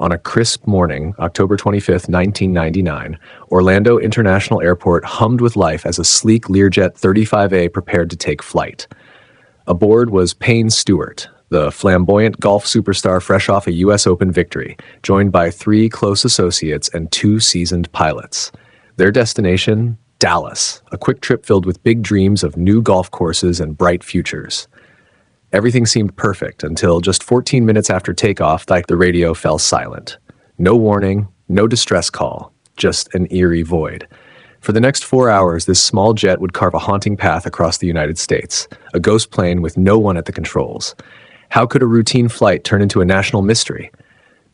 On a crisp morning, October 25th, 1999, Orlando International Airport hummed with life as a sleek Learjet 35A prepared to take flight. Aboard was Payne Stewart, the flamboyant golf superstar fresh off a U.S. Open victory, joined by 3 close associates and 2 seasoned pilots. Their destination? Dallas, a quick trip filled with big dreams of new golf courses and bright futures. Everything seemed perfect until just 14 minutes after takeoff, the radio fell silent. No warning, no distress call, just an eerie void. For the next 4 hours, this small jet would carve a haunting path across the United States, a ghost plane with no one at the controls. How could a routine flight turn into a national mystery?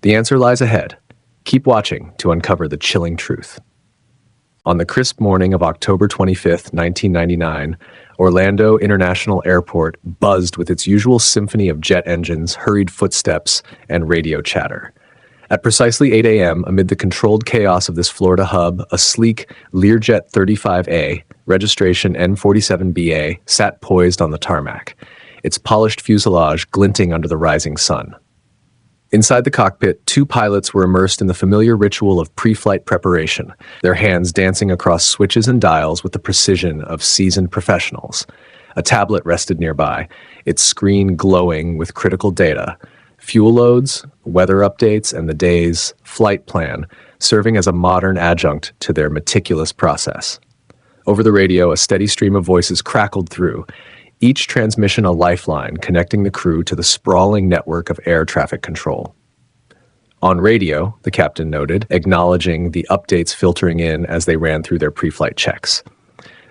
The answer lies ahead. Keep watching to uncover the chilling truth. On the crisp morning of October 25th, 1999, Orlando International Airport buzzed with its usual symphony of jet engines, hurried footsteps, and radio chatter. At precisely 8 a.m., amid the controlled chaos of this Florida hub, a sleek Learjet 35A, registration N47BA, sat poised on the tarmac, its polished fuselage glinting under the rising sun. Inside the cockpit, 2 pilots were immersed in the familiar ritual of pre-flight preparation, their hands dancing across switches and dials with the precision of seasoned professionals. A tablet rested nearby, its screen glowing with critical data, fuel loads, weather updates, and the day's flight plan, serving as a modern adjunct to their meticulous process. Over the radio, a steady stream of voices crackled through, each transmission a lifeline connecting the crew to the sprawling network of air traffic control. On radio, the captain noted, acknowledging the updates filtering in as they ran through their pre-flight checks.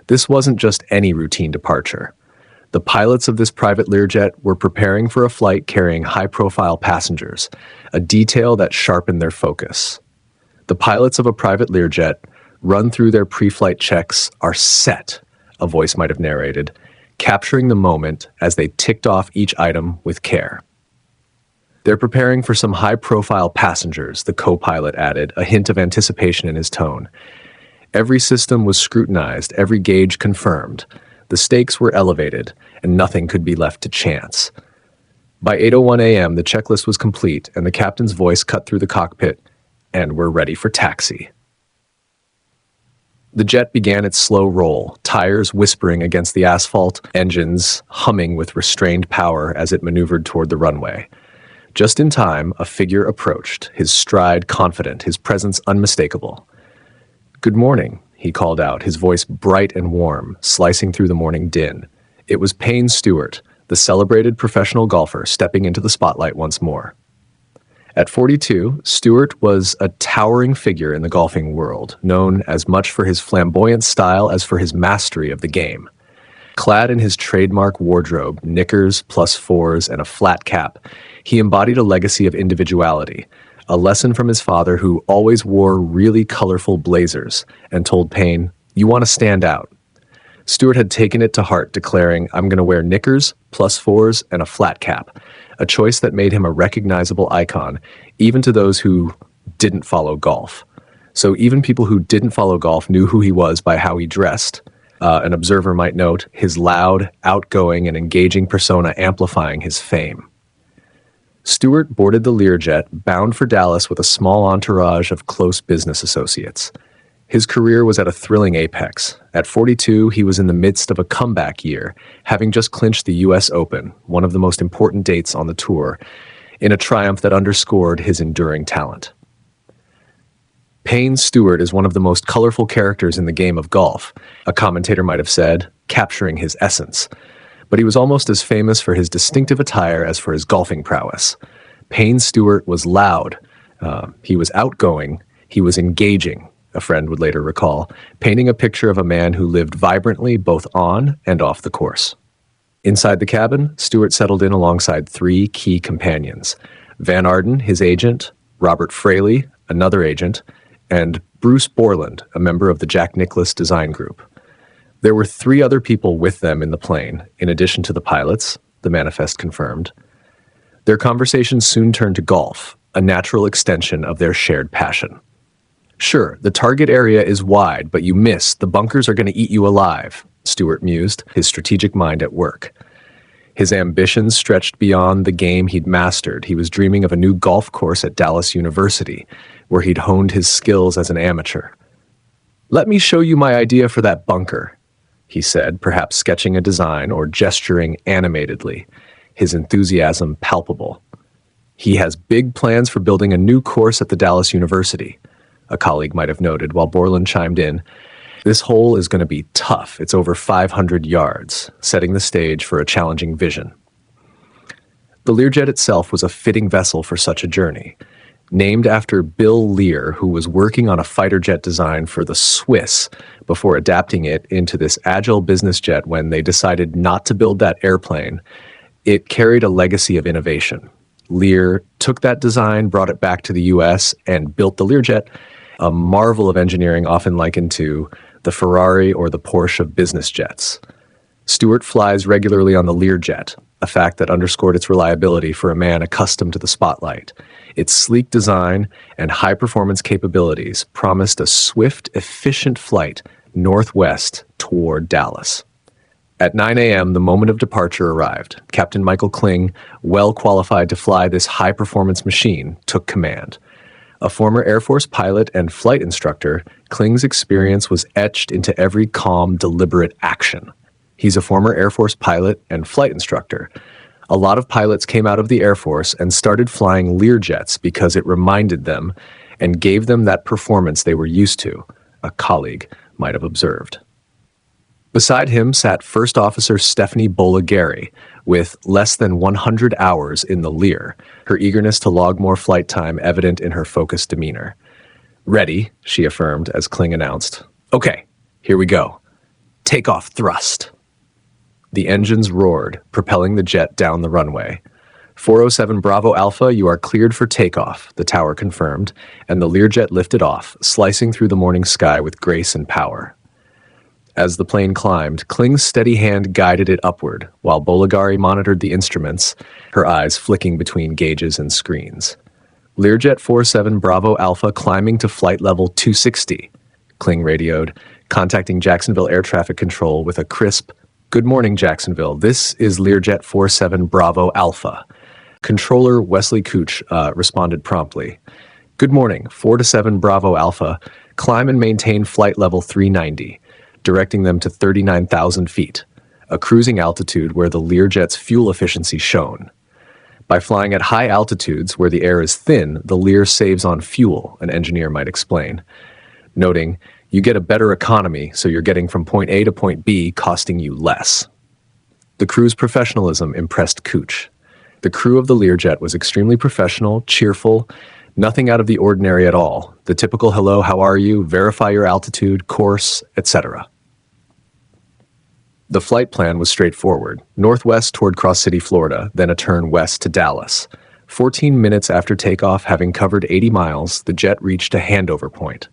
This wasn't just any routine departure. The pilots of this private Learjet were preparing for a flight carrying high-profile passengers, a detail that sharpened their focus. The pilots of a private Learjet run through their pre-flight checks are set, a voice might have narrated, capturing the moment as they ticked off each item with care. They're preparing for some high-profile passengers, the co-pilot added, a hint of anticipation in his tone. Every system was scrutinized, every gauge confirmed. The stakes were elevated, and nothing could be left to chance. By 8:01 a.m., the checklist was complete, and the captain's voice cut through the cockpit, and we're ready for taxi. The jet began its slow roll, tires whispering against the asphalt, engines humming with restrained power as it maneuvered toward the runway. Just in time, a figure approached, his stride confident, his presence unmistakable. "Good morning," he called out, his voice bright and warm, slicing through the morning din. It was Payne Stewart, the celebrated professional golfer, stepping into the spotlight once more. At 42, Stewart was a towering figure in the golfing world, known as much for his flamboyant style as for his mastery of the game. Clad in his trademark wardrobe, knickers, +4s, and a flat cap, he embodied a legacy of individuality, a lesson from his father who always wore really colorful blazers and told Payne, "You want to stand out." Stewart had taken it to heart, declaring, "I'm going to wear knickers, +4s, and a flat cap," a choice that made him a recognizable icon, even to those who didn't follow golf. So even people who didn't follow golf knew who he was by how he dressed. An observer might note his loud, outgoing, and engaging persona amplifying his fame. Stewart boarded the Learjet, bound for Dallas with a small entourage of close business associates. His career was at a thrilling apex. At 42, he was in the midst of a comeback year, having just clinched the U.S. Open, one of the most important dates on the tour, in a triumph that underscored his enduring talent. Payne Stewart is one of the most colorful characters in the game of golf, a commentator might have said, capturing his essence. But he was almost as famous for his distinctive attire as for his golfing prowess. Payne Stewart was loud, he was outgoing, he was engaging, a friend would later recall, painting a picture of a man who lived vibrantly both on and off the course. Inside the cabin, Stewart settled in alongside 3 key companions: Van Arden, his agent, Robert Fraley, another agent, and Bruce Borland, a member of the Jack Nicklaus design group. There were 3 other people with them in the plane, in addition to the pilots, the manifest confirmed. Their conversation soon turned to golf, a natural extension of their shared passion. "Sure, the target area is wide, but you miss. The bunkers are going to eat you alive," Stewart mused, his strategic mind at work. His ambitions stretched beyond the game he'd mastered. He was dreaming of a new golf course at Dallas University, where he'd honed his skills as an amateur. "Let me show you my idea for that bunker," he said, perhaps sketching a design or gesturing animatedly, his enthusiasm palpable. "He has big plans for building a new course at the Dallas University," a colleague might have noted, while Borland chimed in, "This hole is going to be tough. It's over 500 yards, setting the stage for a challenging vision." The Learjet itself was a fitting vessel for such a journey. Named after Bill Lear, who was working on a fighter jet design for the Swiss before adapting it into this agile business jet when they decided not to build that airplane, it carried a legacy of innovation. Lear took that design, brought it back to the U.S., and built the Learjet, a marvel of engineering often likened to the Ferrari or the Porsche of business jets. Stewart flies regularly on the Learjet, a fact that underscored its reliability for a man accustomed to the spotlight. Its sleek design and high-performance capabilities promised a swift, efficient flight northwest toward Dallas. At 9 a.m., the moment of departure arrived. Captain Michael Kling, well qualified to fly this high-performance machine, took command. A former Air Force pilot and flight instructor, Kling's experience was etched into every calm, deliberate action. He's a former Air Force pilot and flight instructor. A lot of pilots came out of the Air Force and started flying Learjets because it reminded them and gave them that performance they were used to, a colleague might have observed. Beside him sat First Officer Stephanie Bola-Gary, with less than 100 hours in the Lear, her eagerness to log more flight time evident in her focused demeanor. "Ready," she affirmed as Kling announced. "Okay, here we go. Takeoff thrust." The engines roared, propelling the jet down the runway. 407 Bravo Alpha, you are cleared for takeoff, the tower confirmed, and the Learjet lifted off, slicing through the morning sky with grace and power. As the plane climbed, Kling's steady hand guided it upward, while Bola-Gary monitored the instruments, her eyes flicking between gauges and screens. "Learjet 47 Bravo Alpha climbing to flight level 260, Kling radioed, contacting Jacksonville Air Traffic Control with a crisp, "Good morning, Jacksonville. This is Learjet 47 Bravo Alpha." Controller Wesley Couch responded promptly. "Good morning, 4-7 Bravo Alpha. Climb and maintain flight level 390. Directing them to 39,000 feet, a cruising altitude where the Learjet's fuel efficiency shone. By flying at high altitudes where the air is thin, the Lear saves on fuel, an engineer might explain, noting, "You get a better economy, so you're getting from point A to point B, costing you less." The crew's professionalism impressed Couch. The crew of the Learjet was extremely professional, cheerful, nothing out of the ordinary at all. The typical hello, how are you, verify your altitude, course, etc. The flight plan was straightforward, northwest toward Cross City, Florida, then a turn west to Dallas. 14 minutes after takeoff, having covered 80 miles, the jet reached a handover point.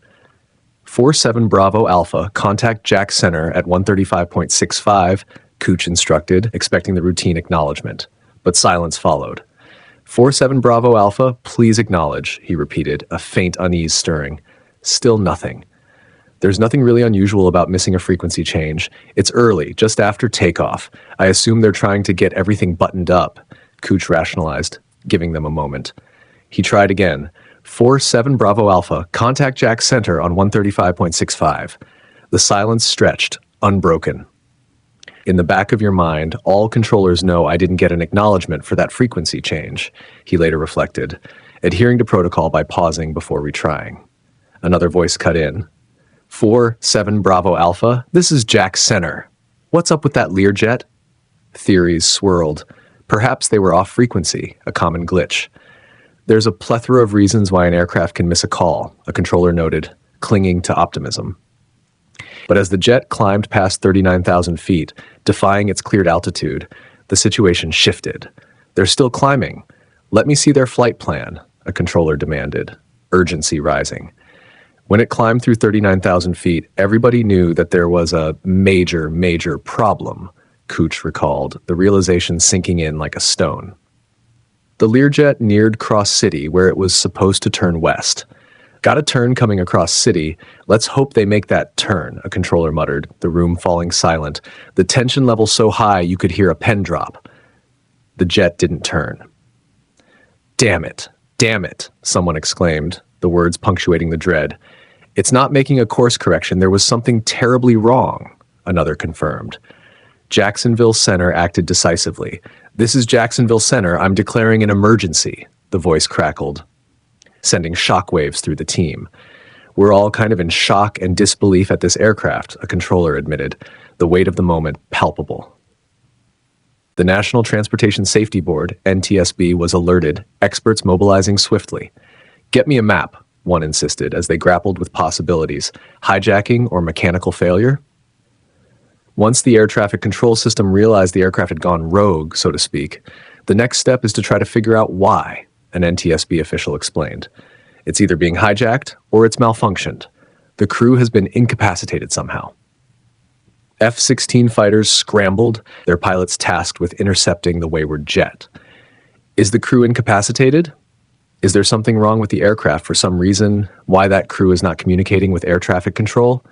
47 Bravo Alpha, contact Jack Center at 135.65, Couch instructed, expecting the routine acknowledgement. But silence followed. 47 Bravo Alpha, please acknowledge, he repeated, a faint unease stirring. Still nothing. There's nothing really unusual about missing a frequency change. It's early, just after takeoff. I assume they're trying to get everything buttoned up, Couch rationalized, giving them a moment. He tried again. 47 Bravo Alpha, contact Jack Center on 135.65. The silence stretched, unbroken. In the back of your mind, all controllers know I didn't get an acknowledgement for that frequency change, he later reflected, adhering to protocol by pausing before retrying. Another voice cut in. 47 Bravo Alpha, this is Jack Center. What's up with that Learjet? Theories swirled. Perhaps they were off frequency, a common glitch. There's a plethora of reasons why an aircraft can miss a call, a controller noted, clinging to optimism. But as the jet climbed past 39,000 feet, defying its cleared altitude, the situation shifted. They're still climbing. Let me see their flight plan, a controller demanded, urgency rising. When it climbed through 39,000 feet, everybody knew that there was a major problem, Couch recalled, the realization sinking in like a stone. The Learjet neared Cross City, where it was supposed to turn west. Got a turn coming across city. Let's hope they make that turn, a controller muttered, the room falling silent, the tension level so high you could hear a pen drop. The jet didn't turn. "Damn it! Damn it!" someone exclaimed, the words punctuating the dread. "It's not making a course correction. There was something terribly wrong," another confirmed. Jacksonville Center acted decisively. "This is Jacksonville Center. I'm declaring an emergency," the voice crackled, sending shockwaves through the team. "We're all kind of in shock and disbelief at this aircraft," a controller admitted, the weight of the moment palpable. The National Transportation Safety Board, NTSB, was alerted, experts mobilizing swiftly. "Get me a map," one insisted as they grappled with possibilities. Hijacking or mechanical failure? Once the air traffic control system realized the aircraft had gone rogue, so to speak, the next step is to try to figure out why, an NTSB official explained. "It's either being hijacked or it's malfunctioned. The crew has been incapacitated somehow." F-16 fighters scrambled, their pilots tasked with intercepting the wayward jet. Is the crew incapacitated? Is there something wrong with the aircraft for some reason? Why that crew is not communicating with air traffic control?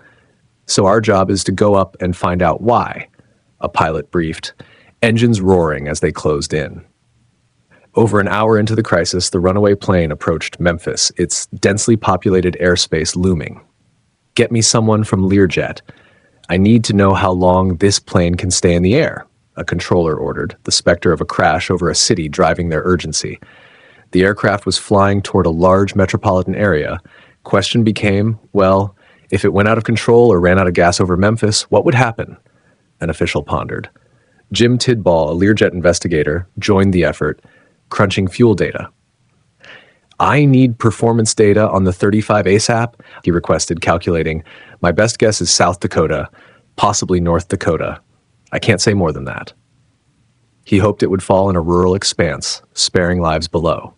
"So our job is to go up and find out why," a pilot briefed, engines roaring as they closed in. Over an hour into the crisis, the runaway plane approached Memphis, its densely populated airspace looming. "Get me someone from Learjet. I need to know how long this plane can stay in the air," a controller ordered, the specter of a crash over a city driving their urgency. The aircraft was flying toward a large metropolitan area. Question became, well, if it went out of control or ran out of gas over Memphis, what would happen? An official pondered. Jim Tidball, a Learjet investigator, joined the effort, crunching fuel data. "I need performance data on the 35 ASAP, he requested, calculating. "My best guess is South Dakota, possibly North Dakota. I can't say more than that." He hoped it would fall in a rural expanse, sparing lives below.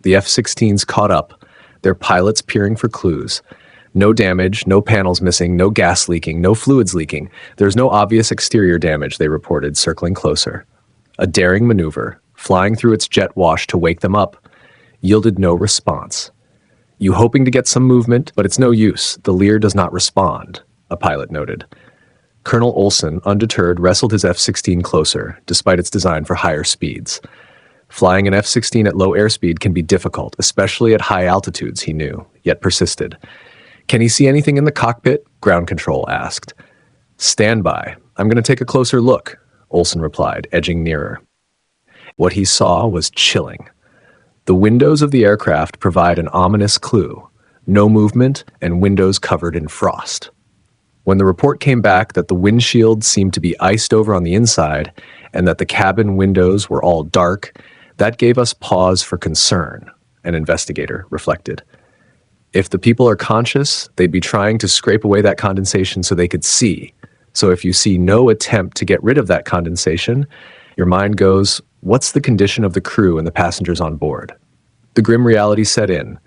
The F-16s caught up, their pilots peering for clues. No damage, no panels missing, no gas leaking, no fluids leaking. There's no obvious exterior damage, they reported, circling closer. A daring maneuver, flying through its jet wash to wake them up, yielded no response. "You hoping to get some movement, but it's no use. The Lear does not respond," a pilot noted. Colonel Olson, undeterred, wrestled his F-16 closer, despite its design for higher speeds. Flying an F-16 at low airspeed can be difficult, especially at high altitudes, he knew, yet persisted. "Can he see anything in the cockpit?" ground control asked. "Stand by. I'm going to take a closer look," Olson replied, edging nearer. What he saw was chilling. The windows of the aircraft provide an ominous clue: no movement and windows covered in frost. When the report came back that the windshield seemed to be iced over on the inside and that the cabin windows were all dark, that gave us pause for concern, an investigator reflected. If the people are conscious, they'd be trying to scrape away that condensation so they could see. So if you see no attempt to get rid of that condensation, your mind goes, what's the condition of the crew and the passengers on board? The grim reality set in.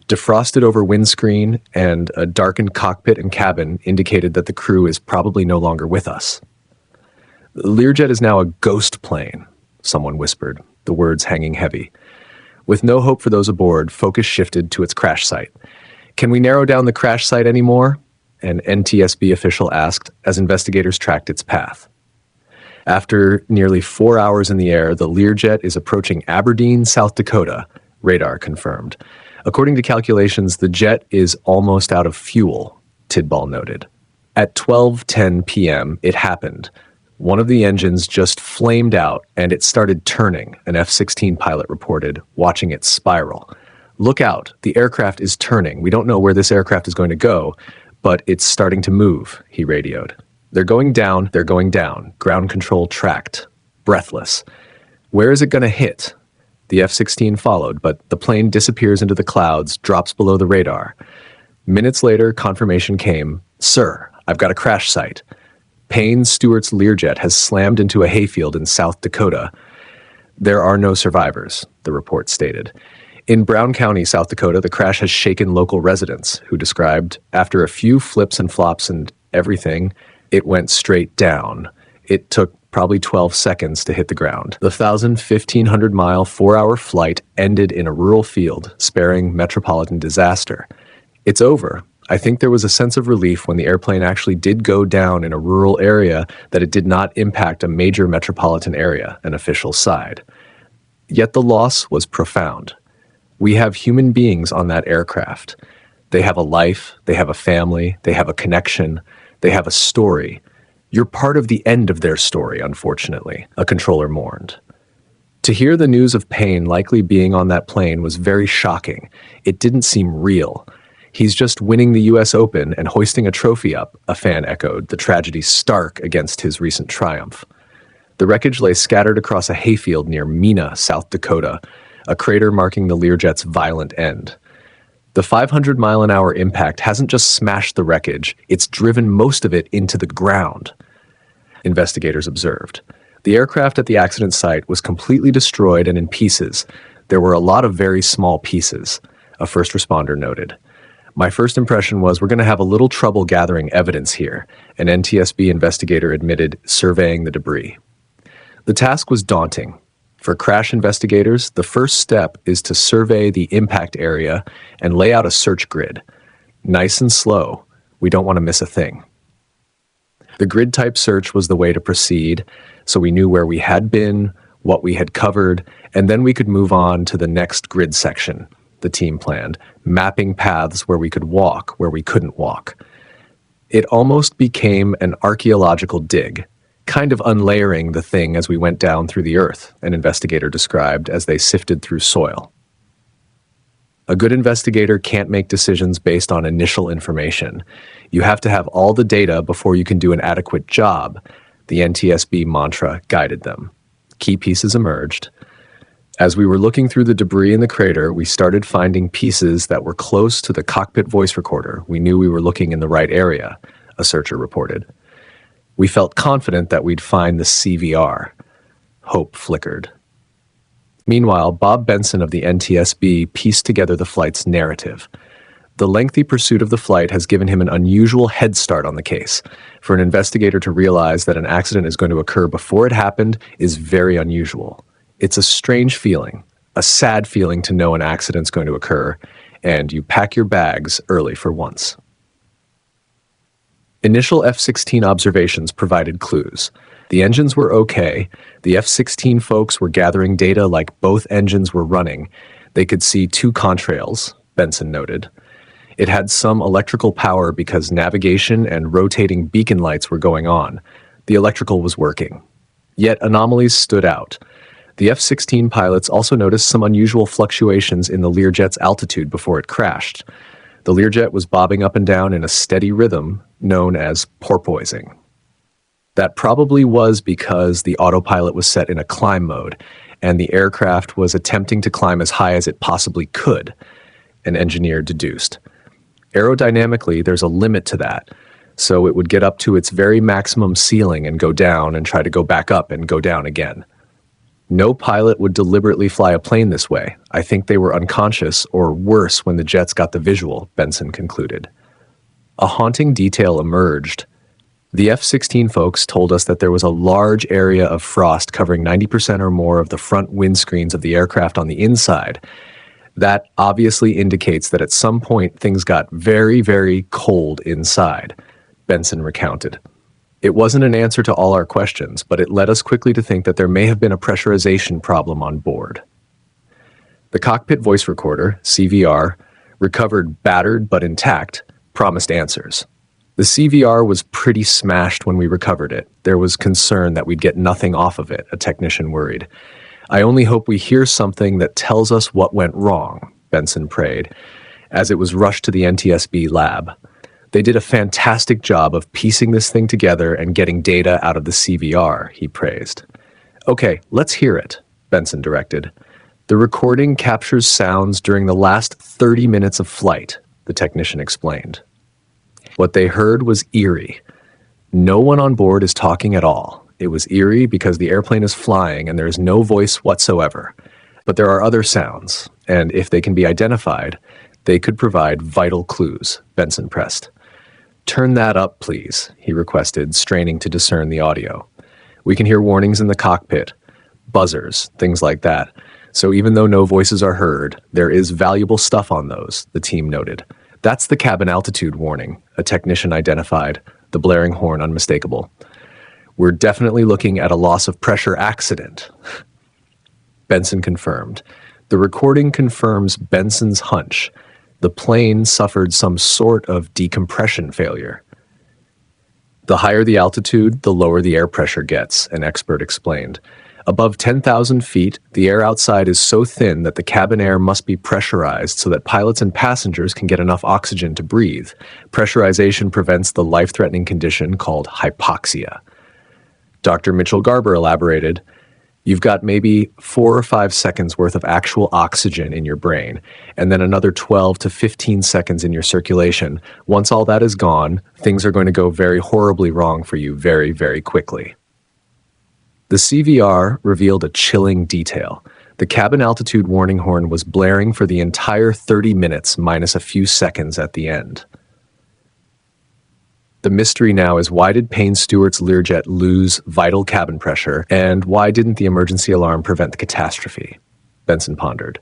Defrosted over windscreen and a darkened cockpit and cabin indicated that the crew is probably no longer with us. "Learjet is now a ghost plane," someone whispered, the words hanging heavy. With no hope for those aboard, focus shifted to its crash site. "Can we narrow down the crash site anymore?" an NTSB official asked as investigators tracked its path. After nearly 4 hours in the air, the Learjet is approaching Aberdeen, South Dakota, radar confirmed. According to calculations, the jet is almost out of fuel, Tidball noted. At 12:10 p.m., it happened. One of the engines just flamed out and it started turning, an F-16 pilot reported, watching it spiral. "Look out, the aircraft is turning. We don't know where this aircraft is going to go, but it's starting to move," he radioed. They're going down, ground control tracked, breathless. "Where is it going to hit?" The F-16 followed, but the plane disappears into the clouds, drops below the radar. Minutes later, confirmation came. "Sir, I've got a crash site. Payne Stewart's Learjet has slammed into a hayfield in South Dakota. There are no survivors," the report stated. In Brown County, South Dakota, the crash has shaken local residents, who described, after a few flips and flops and everything, it went straight down. It took probably 12 seconds to hit the ground. The 1,500-mile, 4-hour flight ended in a rural field, sparing metropolitan disaster. "It's over," I think there was a sense of relief when the airplane actually did go down in a rural area that it did not impact a major metropolitan area, an official sighed. Yet the loss was profound. We have human beings on that aircraft. They have a life, they have a family, they have a connection, they have a story. You're part of the end of their story, unfortunately, a controller mourned. To hear the news of Payne likely being on that plane was very shocking. It didn't seem real. He's just winning the US Open and hoisting a trophy up, a fan echoed, the tragedy stark against his recent triumph. The wreckage lay scattered across a hayfield near Mina, South Dakota, a crater marking the Learjet's violent end. The 500-mile-an-hour impact hasn't just smashed the wreckage, it's driven most of it into the ground, investigators observed. The aircraft at the accident site was completely destroyed and in pieces. There were a lot of very small pieces, a first responder noted. My first impression was we're going to have a little trouble gathering evidence here, an NTSB investigator admitted, surveying the debris. The task was daunting. For crash investigators, the first step is to survey the impact area and lay out a search grid. Nice and slow. We don't want to miss a thing. The grid-type search was the way to proceed, so we knew where we had been, what we had covered, and then we could move on to the next grid section, the team planned, mapping paths where we could walk, where we couldn't walk. It almost became an archaeological dig, kind of unlayering the thing as we went down through the earth, an investigator described as they sifted through soil. A good investigator can't make decisions based on initial information. You have to have all the data before you can do an adequate job, the NTSB mantra guided them. Key pieces emerged. As we were looking through the debris in the crater, we started finding pieces that were close to the cockpit voice recorder. We knew we were looking in the right area, a searcher reported. We felt confident that we'd find the CVR. Hope flickered. Meanwhile, Bob Benson of the NTSB pieced together the flight's narrative. The lengthy pursuit of the flight has given him an unusual head start on the case. For an investigator to realize that an accident is going to occur before it happened is very unusual. It's a strange feeling, a sad feeling to know an accident's going to occur, and you pack your bags early for once. Initial F-16 observations provided clues. The engines were okay. The F-16 folks were gathering data like both engines were running. They could see two contrails, Benson noted. It had some electrical power because navigation and rotating beacon lights were going on. The electrical was working. Yet anomalies stood out. The F-16 pilots also noticed some unusual fluctuations in the Learjet's altitude before it crashed. The Learjet was bobbing up and down in a steady rhythm known as porpoising. That probably was because the autopilot was set in a climb mode, and the aircraft was attempting to climb as high as it possibly could, an engineer deduced. Aerodynamically, there's a limit to that, so it would get up to its very maximum ceiling and go down and try to go back up and go down again. No pilot would deliberately fly a plane this way. I think they were unconscious, or worse when the jets got the visual, Benson concluded. A haunting detail emerged. The F-16 folks told us that there was a large area of frost covering 90% or more of the front windscreens of the aircraft on the inside. That obviously indicates that at some point things got very, very cold inside, Benson recounted. It wasn't an answer to all our questions, but it led us quickly to think that there may have been a pressurization problem on board. The cockpit voice recorder, CVR, recovered battered but intact, promised answers. The CVR was pretty smashed when we recovered it. There was concern that we'd get nothing off of it, a technician worried. I only hope we hear something that tells us what went wrong, Benson prayed, as it was rushed to the NTSB lab. They did a fantastic job of piecing this thing together and getting data out of the CVR, he praised. Okay, let's hear it, Benson directed. The recording captures sounds during the last 30 minutes of flight, the technician explained. What they heard was eerie. No one on board is talking at all. It was eerie because the airplane is flying and there is no voice whatsoever. But there are other sounds, and if they can be identified, they could provide vital clues, Benson pressed. Turn that up, please, he requested, straining to discern the audio. We can hear warnings in the cockpit, buzzers, things like that. So even though no voices are heard, there is valuable stuff on those, the team noted. That's the cabin altitude warning, a technician identified, the blaring horn unmistakable. We're definitely looking at a loss of pressure accident. Benson confirmed. The recording confirms Benson's hunch. The plane suffered some sort of decompression failure. The higher the altitude, the lower the air pressure gets, an expert explained. Above 10,000 feet, the air outside is so thin that the cabin air must be pressurized so that pilots and passengers can get enough oxygen to breathe. Pressurization prevents the life-threatening condition called hypoxia. Dr. Mitchell Garber elaborated, you've got maybe 4 or 5 seconds worth of actual oxygen in your brain, and then another 12 to 15 seconds in your circulation. Once all that is gone, things are going to go very horribly wrong for you very, very quickly. The CVR revealed a chilling detail. The cabin altitude warning horn was blaring for the entire 30 minutes minus a few seconds at the end. The mystery now is, why did Payne Stewart's Learjet lose vital cabin pressure, and why didn't the emergency alarm prevent the catastrophe? Benson pondered.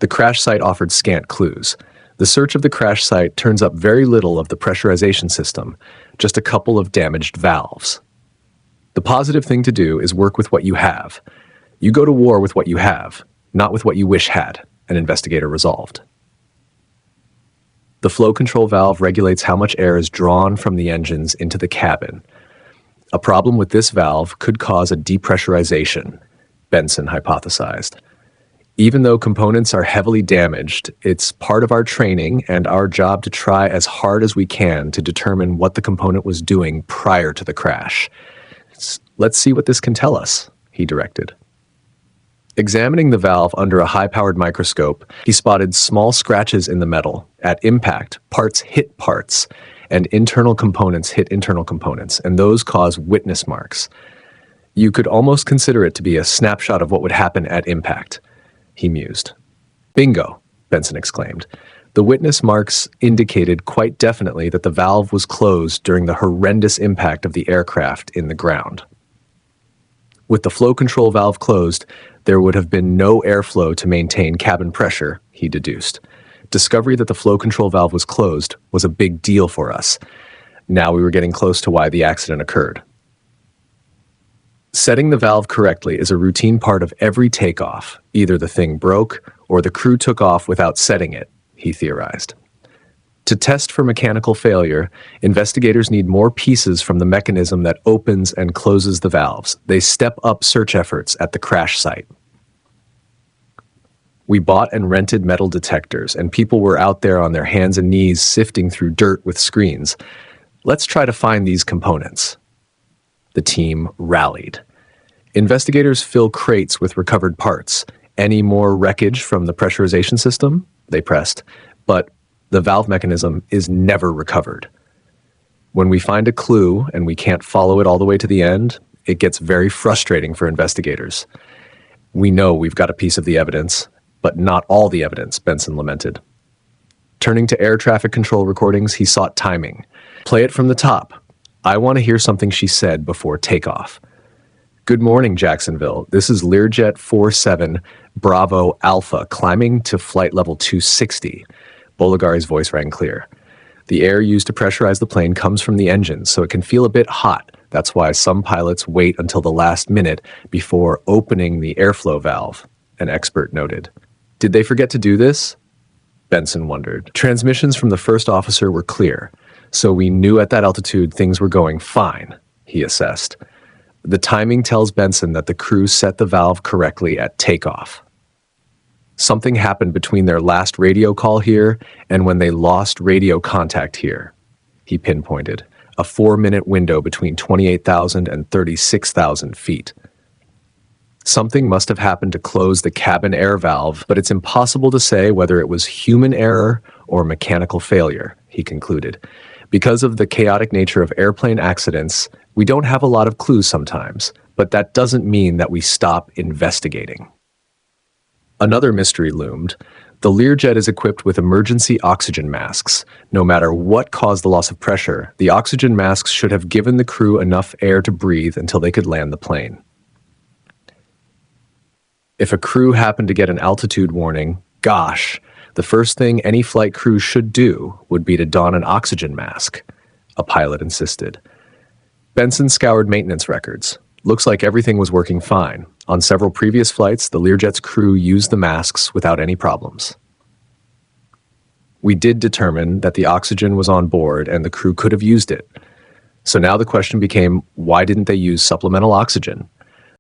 The crash site offered scant clues. The search of the crash site turns up very little of the pressurization system, just a couple of damaged valves. The positive thing to do is work with what you have. You go to war with what you have, not with what you wish had, an investigator resolved. The flow control valve regulates how much air is drawn from the engines into the cabin. A problem with this valve could cause a depressurization, Benson hypothesized. Even though components are heavily damaged, it's part of our training and our job to try as hard as we can to determine what the component was doing prior to the crash. Let's see what this can tell us, he directed. Examining the valve under a high-powered microscope, he spotted small scratches in the metal. At impact, parts hit parts, and internal components hit internal components, and those cause witness marks. You could almost consider it to be a snapshot of what would happen at impact, he mused. Bingo, Benson exclaimed. The witness marks indicated quite definitely that the valve was closed during the horrendous impact of the aircraft in the ground. With the flow control valve closed, there would have been no airflow to maintain cabin pressure, he deduced. Discovery that the flow control valve was closed was a big deal for us. Now we were getting close to why the accident occurred. Setting the valve correctly is a routine part of every takeoff. Either the thing broke or the crew took off without setting it, he theorized. To test for mechanical failure, investigators need more pieces from the mechanism that opens and closes the valves. They step up search efforts at the crash site. We bought and rented metal detectors, and people were out there on their hands and knees sifting through dirt with screens. Let's try to find these components. The team rallied. Investigators fill crates with recovered parts. Any more wreckage from the pressurization system? They pressed. But the valve mechanism is never recovered. When we find a clue and we can't follow it all the way to the end, it gets very frustrating for investigators. We know we've got a piece of the evidence, but not all the evidence, Benson lamented. Turning to air traffic control recordings, he sought timing. Play it from the top. I want to hear something she said before takeoff. Good morning, Jacksonville. This is Learjet 47 Bravo Alpha climbing to flight level 260. Bolagari's voice rang clear. The air used to pressurize the plane comes from the engine, so it can feel a bit hot. That's why some pilots wait until the last minute before opening the airflow valve, an expert noted. Did they forget to do this? Benson wondered. Transmissions from the first officer were clear, so we knew at that altitude things were going fine, he assessed. The timing tells Benson that the crew set the valve correctly at takeoff. Something happened between their last radio call here and when they lost radio contact here, he pinpointed, a 4-minute window between 28,000 and 36,000 feet. Something must have happened to close the cabin air valve, but it's impossible to say whether it was human error or mechanical failure, he concluded. Because of the chaotic nature of airplane accidents, we don't have a lot of clues sometimes, but that doesn't mean that we stop investigating. Another mystery loomed. The Learjet is equipped with emergency oxygen masks. No matter what caused the loss of pressure, the oxygen masks should have given the crew enough air to breathe until they could land the plane. If a crew happened to get an altitude warning, gosh, The first thing any flight crew should do would be to don an oxygen mask, a pilot insisted. Benson scoured maintenance records. Looks like everything was working fine. On several previous flights, the Learjet's crew used the masks without any problems. We did determine that the oxygen was on board and the crew could have used it. So now the question became, why didn't they use supplemental oxygen?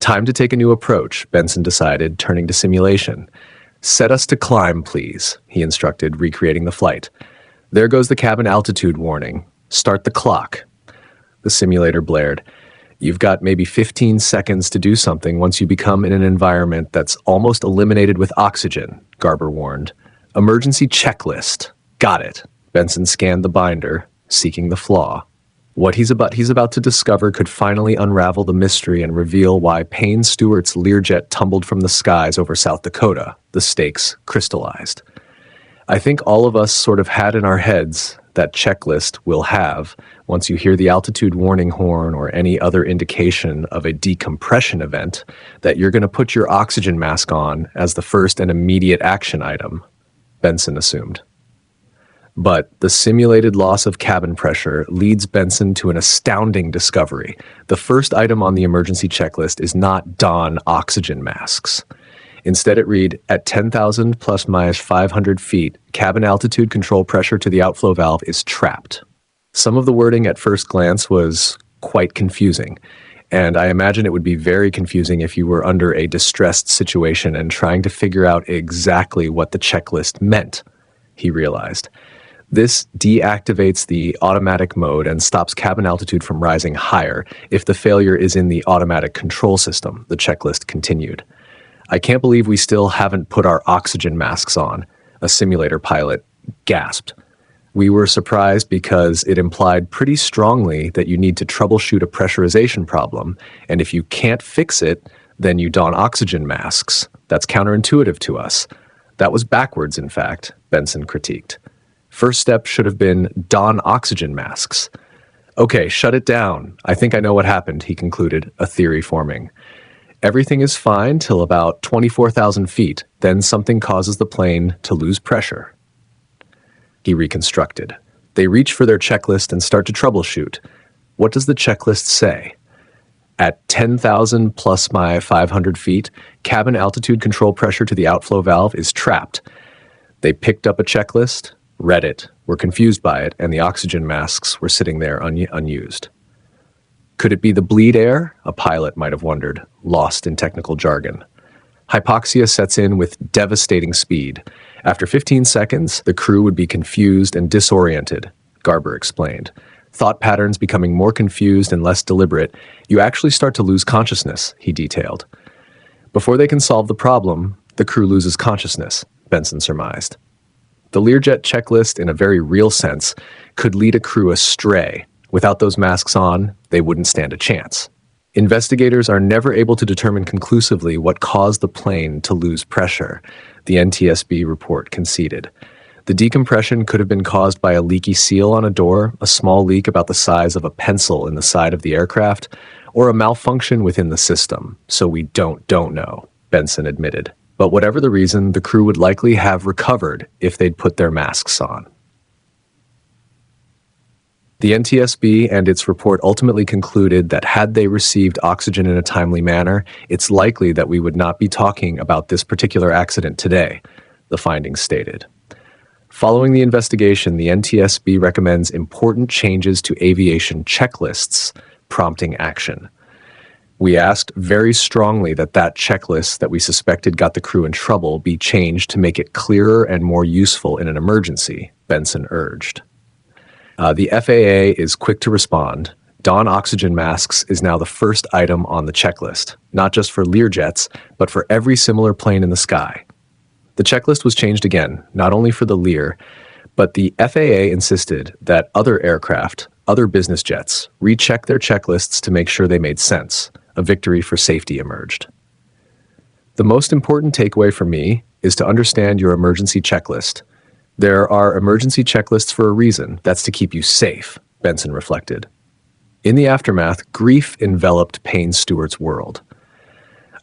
Time to take a new approach, Benson decided, turning to simulation. Set us to climb, please, he instructed, recreating the flight. There goes the cabin altitude warning. Start the clock. The simulator blared. You've got maybe 15 seconds to do something once you become in an environment that's almost eliminated with oxygen, Garber warned. Emergency checklist. Got it. Benson scanned the binder, seeking the flaw. What he's about to discover could finally unravel the mystery and reveal why Payne Stewart's Learjet tumbled from the skies over South Dakota. The stakes crystallized. I think all of us sort of had in our heads that checklist will have once you hear the altitude warning horn or any other indication of a decompression event, that you're going to put your oxygen mask on as the first and immediate action item, Benson assumed. But the simulated loss of cabin pressure leads Benson to an astounding discovery. The first item on the emergency checklist is not don oxygen masks. Instead, it read, at 10,000 plus minus 500 feet, cabin altitude control pressure to the outflow valve is trapped. Some of the wording at first glance was quite confusing, and I imagine it would be very confusing if you were under a distressed situation and trying to figure out exactly what the checklist meant, he realized. This deactivates the automatic mode and stops cabin altitude from rising higher if the failure is in the automatic control system, the checklist continued. I can't believe we still haven't put our oxygen masks on, a simulator pilot gasped. We were surprised because it implied pretty strongly that you need to troubleshoot a pressurization problem, and if you can't fix it, then you don oxygen masks. That's counterintuitive to us. That was backwards, in fact, Benson critiqued. First step should have been don oxygen masks. Okay, shut it down. I think I know what happened, he concluded, a theory forming. Everything is fine till about 24,000 feet, then something causes the plane to lose pressure. He reconstructed. They reach for their checklist and start to troubleshoot. What does the checklist say? At 10,000 plus my 500 feet, cabin altitude control pressure to the outflow valve is trapped. They picked up a checklist, read it, were confused by it, and the oxygen masks were sitting there unused. Could it be the bleed air? A pilot might have wondered, lost in technical jargon. Hypoxia sets in with devastating speed. After 15 seconds, the crew would be confused and disoriented, Garber explained. Thought patterns becoming more confused and less deliberate, you actually start to lose consciousness, he detailed. Before they can solve the problem, the crew loses consciousness, Benson surmised. The Learjet checklist, in a very real sense, could lead a crew astray. Without those masks on, they wouldn't stand a chance. Investigators are never able to determine conclusively what caused the plane to lose pressure, the NTSB report conceded. The decompression could have been caused by a leaky seal on a door, a small leak about the size of a pencil in the side of the aircraft, or a malfunction within the system. So we don't know, Benson admitted. But whatever the reason, the crew would likely have recovered if they'd put their masks on. The NTSB and its report ultimately concluded that had they received oxygen in a timely manner, it's likely that we would not be talking about this particular accident today, the findings stated. Following the investigation, the NTSB recommends important changes to aviation checklists, prompting action. We asked very strongly that checklist that we suspected got the crew in trouble be changed to make it clearer and more useful in an emergency, Benson urged. The FAA is quick to respond. Don oxygen masks is now the first item on the checklist, not just for Learjets, but for every similar plane in the sky. The checklist was changed again, not only for the Lear, but the FAA insisted that other aircraft, other business jets, recheck their checklists to make sure they made sense. A victory for safety emerged. The most important takeaway for me is to understand your emergency checklist. There are emergency checklists for a reason. That's to keep you safe, Benson reflected. In the aftermath, grief enveloped Payne Stewart's world.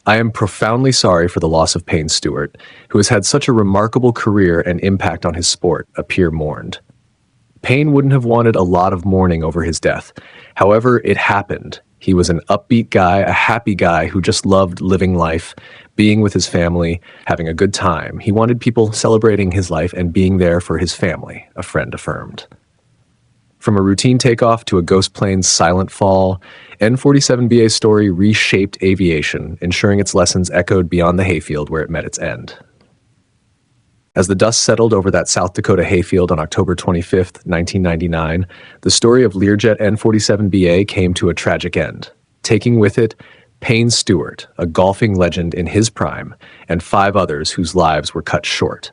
I am profoundly sorry for the loss of Payne Stewart, who has had such a remarkable career and impact on his sport, appear mourned. Payne wouldn't have wanted a lot of mourning over his death. However, it happened. He was an upbeat guy, a happy guy who just loved living life, being with his family, having a good time. He wanted people celebrating his life and being there for his family, a friend affirmed. From a routine takeoff to a ghost plane's silent fall, N-47BA's story reshaped aviation, ensuring its lessons echoed beyond the hayfield where it met its end. As the dust settled over that South Dakota hayfield on October 25, 1999, the story of Learjet N-47BA came to a tragic end, taking with it Payne Stewart, a golfing legend in his prime, and 5 others whose lives were cut short.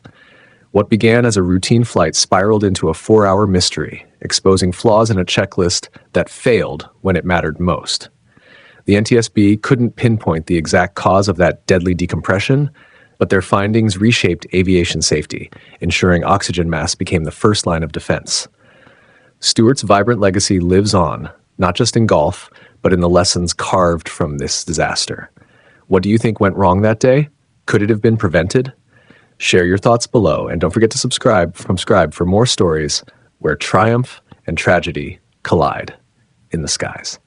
What began as a routine flight spiraled into a 4-hour mystery, exposing flaws in a checklist that failed when it mattered most. The NTSB couldn't pinpoint the exact cause of that deadly decompression, but their findings reshaped aviation safety, ensuring oxygen masks became the first line of defense. Stewart's vibrant legacy lives on, not just in golf, but in the lessons carved from this disaster. What do you think went wrong that day? Could it have been prevented? Share your thoughts below, and don't forget to subscribe for more stories where triumph and tragedy collide in the skies.